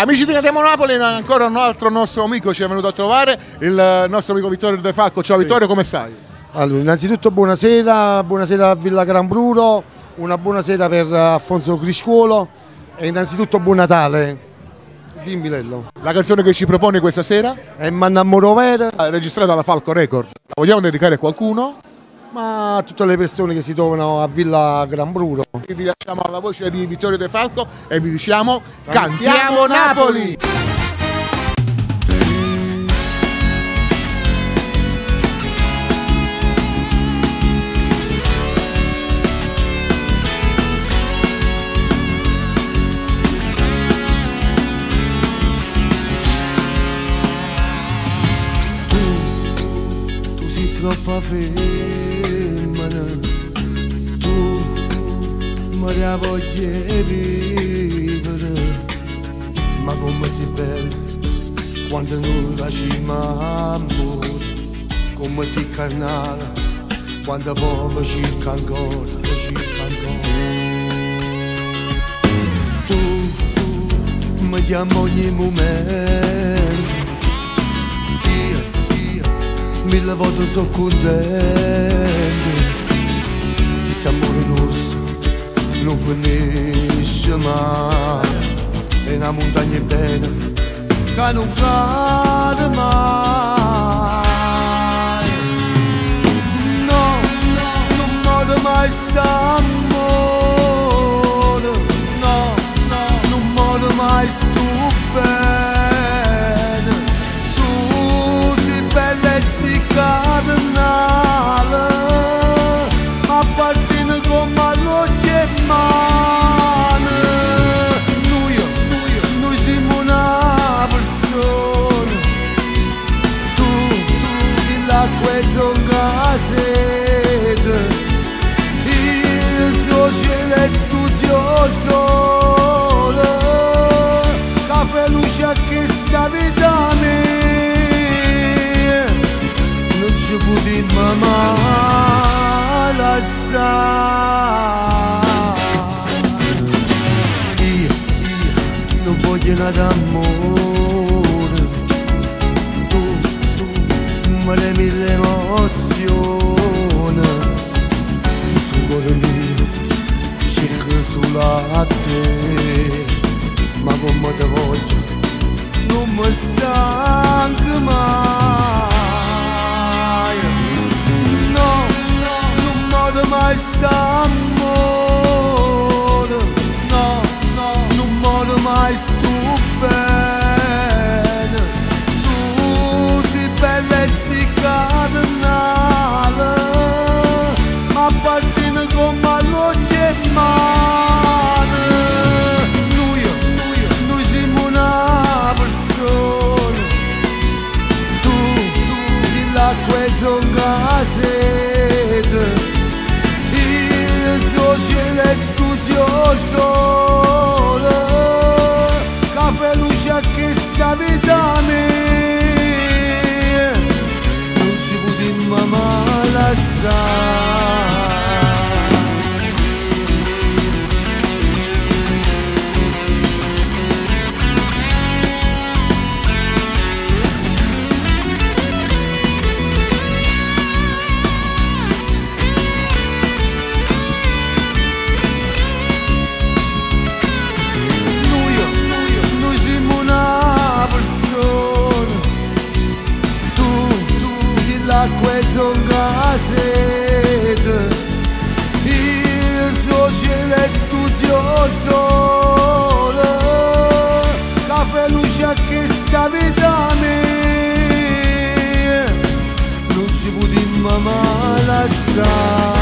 Amici di Cantiamo Napoli, ancora un altro nostro amico ci è venuto a trovare, il nostro amico Vittorio De Falco. Ciao Vittorio, come stai? Allora, innanzitutto buonasera a Villa Granbruno, una buonasera per Alfonso Criscuolo e innanzitutto buon Natale. Dimmi Lello. La canzone che ci proponi questa sera? È Mannamoro Vera, Registrata alla Falco Records. La vogliamo dedicare a qualcuno? ma a tutte le persone che si trovano a Villa Granbruno. Vi lasciamo alla voce di Vittorio De Falco e vi diciamo Cantiamo Napoli! Tu sei troppo femmina, tu mi la voglio vivere, ma come si bella quando noi facciamo amore, come si carnale quando poi mi cerca ancora, Tu mi chiami ogni momento, mille volte sono contento, questo amore nostro non finisce mai, è una montagna bella che non cade mai. No, non muore mai st'amore, no, non muore mai stupendo, tu sei bella e sei cardinale, ma appartiene come allo gemane. Noi siamo una persona, tu sei l'acqua e sono casetta, io sono cielo e tu sei sole, caffè luce che sta vita mia, non ci potremmo mai lasciare. Io non voglio nada d'amore, tu mi dai mille emozioni, questo cuore mio cerca solo a te, ma come te voglio non mi stanco mai. No, non muore mai st'amore, no, non muore mai stupendo, tu sei bella e sei cardinale, ma appartiene come allo gemane. Noi siamo una persona, tu sei l'acqua e sono casetta, io sono cielo e tu sei sole, caffè luce che sta vita mia, non ci potremmo mai lasciare. L'acqua e sono casetta, io sono cielo e tu sei sole, caffè luce che sta vita mia, non ci potremmo mai lasciare.